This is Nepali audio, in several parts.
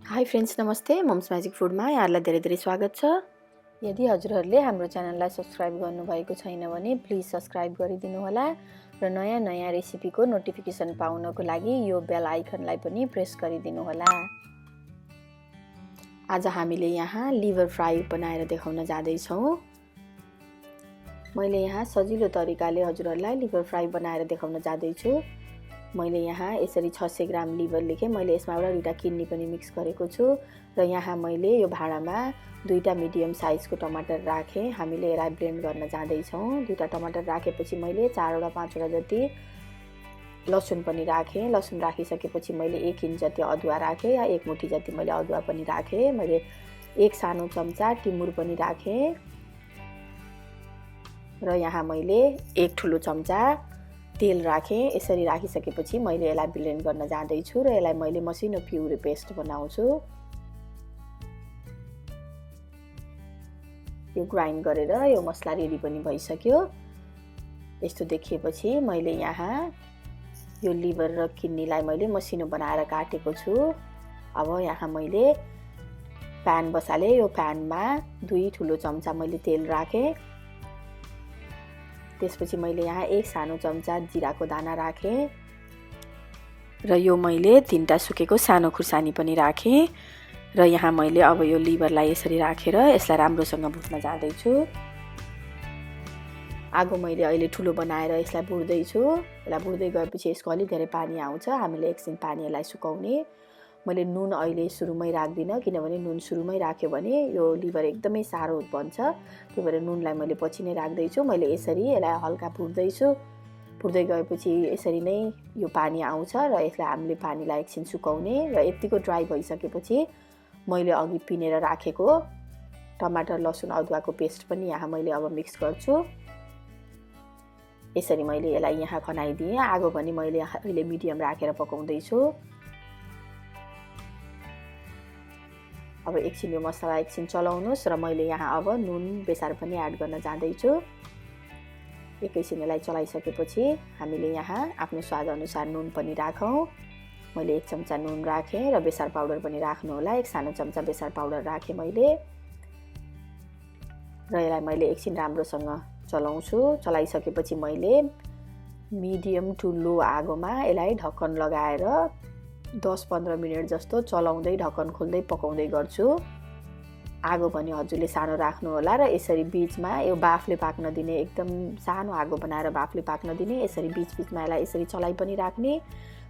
हाई फ्रेन्ड्स, नमस्ते। मम्स म्याजिक फुडमा यहाँहरूलाई धेरै धेरै स्वागत छ। यदि हजुरहरूले हाम्रो च्यानललाई सब्सक्राइब गर्नुभएको छैन भने प्लिज सब्सक्राइब गरिदिनु होला र नयाँ नयाँ रेसिपीको नोटिफिकेसन पाउनको लागि यो बेल आइकनलाई पनि प्रेस गरिदिनु होला। आज हामीले यहाँ लिभर फ्राई बनाएर देखाउन जाँदैछौँ। मैले यहाँ सजिलो तरिकाले हजुरहरूलाई लिभर फ्राई बनाएर देखाउन जाँदैछु। मैले यहाँ यसरी 600 ग्राम लिभर लेखेँ। मैले यसमा एउटा दुईटा किडनी पनि मिक्स गरेको छु र यहाँ मैले यो भाँडामा दुईटा मिडियम साइजको टमाटर राखेँ। हामीले यसलाई ब्लेन्ड गर्न जाँदैछौँ। दुईटा टमाटर राखेपछि मैले 4वटा 5वटा जति लसुन पनि राखेँ। लसुन राखिसकेपछि मैले 1 इंच जति अदुवा राखेँ या 1 मुठी जति मैले अदुवा पनि राखेँ। मैले 1 सानो चम्चा तिमुर पनि राखेँ र यहाँ मैले 1 ठुलो चम्चा तेल राखेँ। यसरी राखिसकेपछि मैले यसलाई ब्लेन्ड गर्न जाँदैछु र यसलाई मैले मसिनो प्युरी पेस्ट बनाउँछु। यो ग्राइन्ड गरेर यो मसला रेडी पनि भइसक्यो। यस्तो देखिएपछि मैले यहाँ यो लिभर र किडनीलाई मैले मसिनो बनाएर काटेको छु। अब यहाँ मैले प्यान बसालेँ। यो प्यानमा 2 ठुलो चम्चा मैले तेल राखेँ। त्यसपछि मैले यहाँ 1 सानो चम्चा जिराको दाना राखेँ र यो मैले 3टा सुकेको सानो खुर्सानी पनि राखेँ र यहाँ मैले अब यो लिभरलाई यसरी राखेर यसलाई राम्रोसँग भुट्न जाँदैछु। आगो मैले अहिले ठुलो बनाएर यसलाई भुट्दैछु। यसलाई भुट्दै गएपछि यसको अलि धेरै पानी आउँछ। हामीले एकछिन पानी यसलाई सुकाउने। मैले नुन अहिले सुरुमै राख्दिनँ, किनभने नुन सुरुमै राख्यो भने यो लिभर एकदमै साह्रो बन्छ। त्यही भएर नुनलाई मैले पछि नै राख्दैछु। मैले यसरी यसलाई हल्का भुट्दैछु। भुट्दै गएपछि यसरी नै यो पानी आउँछ र यसलाई हामीले पानीलाई एकछिन सुकाउने र यतिको ड्राई भइसकेपछि मैले अघि पिनेर राखेको टमाटर लसुन अदुवाको पेस्ट पनि यहाँ मैले अब मिक्स गर्छु। यसरी मैले यसलाई यहाँ खनाइदिएँ। आगो पनि मैले अहिले मिडियम राखेर पकाउँदैछु। अब एकछिन यो मसला एकछिन चलाउनुस् र मैले यहाँ अब नुन बेसार पनि एड गर्न जाँदैछु। एकैछिन यसलाई चलाइसकेपछि हामीले यहाँ आफ्नो स्वाद अनुसार नुन पनि राखौँ। मैले 1 चम्चा नुन राखेँ र बेसार पाउडर पनि राख्नु होला। 1 सानो चम्चा बेसार पाउडर राखेँ मैले र यसलाई मैले एकछिन राम्रोसँग चलाउँछु। चलाइसकेपछि मैले मिडियम टु लो आगोमा यसलाई ढक्कन लगाएर 10-15 मिनट जस्तो चलाउँदै ढक्कन खोल्दै पकाउँदै गर्छु। आगो पनि हजुरले सानो राख्नु होला र यसरी बीचमा यो बाफले पाक्न दिने, एकदम सानो आगो बनाएर बाफले पाक्न दिने। यसरी बीचमा यसलाई यसरी चलाइ पनि राख्ने,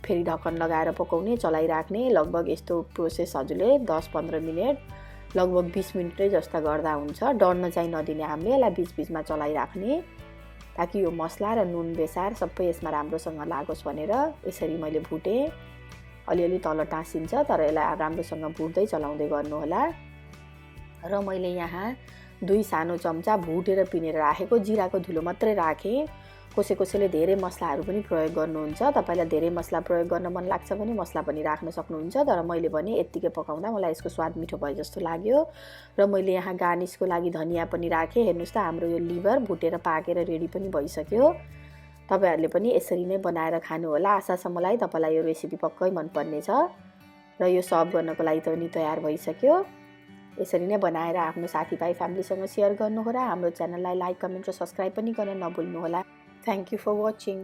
फेरि ढक्कन लगाएर पकाउने, चलाइराख्ने। लगभग यस्तो प्रोसेस हजुरले 10-15 मिनट लगभग 20 मिनटै जस्ता गर्दा हुन्छ। डढ्न चाहिँ नदिने हामीले यसलाई बीचमा चलाइराख्ने, ताकि यो मसला र नुन बेसार सबै यसमा राम्रोसँग लागोस् भनेर यसरी मैले भुटेँ। अलिअलि तल टाँसिन्छ तर यसलाई राम्रोसँग भुट्दै चलाउँदै गर्नु होला। र मैले यहाँ 2 सानो चम्चा भुटेर पिनेर राखेको जिराको धुलो मात्रै राखेँ। कसैले धेरै मसलाहरू पनि प्रयोग गर्नुहुन्छ। तपाईलाई धेरै मसला प्रयोग गर्न मन लाग्छ भने मसला पनि राख्न सक्नुहुन्छ, तर मैले भने यतिकै पकाउँदा मलाई यसको स्वाद मिठो भयो जस्तो लाग्यो। र मैले यहाँ गार्निसको लागि धनिया पनि राखेँ। हेर्नुस् त हाम्रो यो लिभर भुटेर पाकेर रेडी पनि भइसक्यो। तपाईहरुले पनि यसरी नै बनाएर खानु होला। आशा छ मलाई तपाईलाई यो रेसिपी पक्कै मन पर्ने छ र यो सर्भ गर्नको लागि पनि तयार भइसक्यो। यसरी नै बनाएर आफ्नो साथीभाइ फ्यामिलीसँग सेयर गर्नु होला। हाम्रो च्यानललाई लाइक, कमेन्ट र सब्स्क्राइब पनि गर्न नभुल्नु होला। Thank you for watching.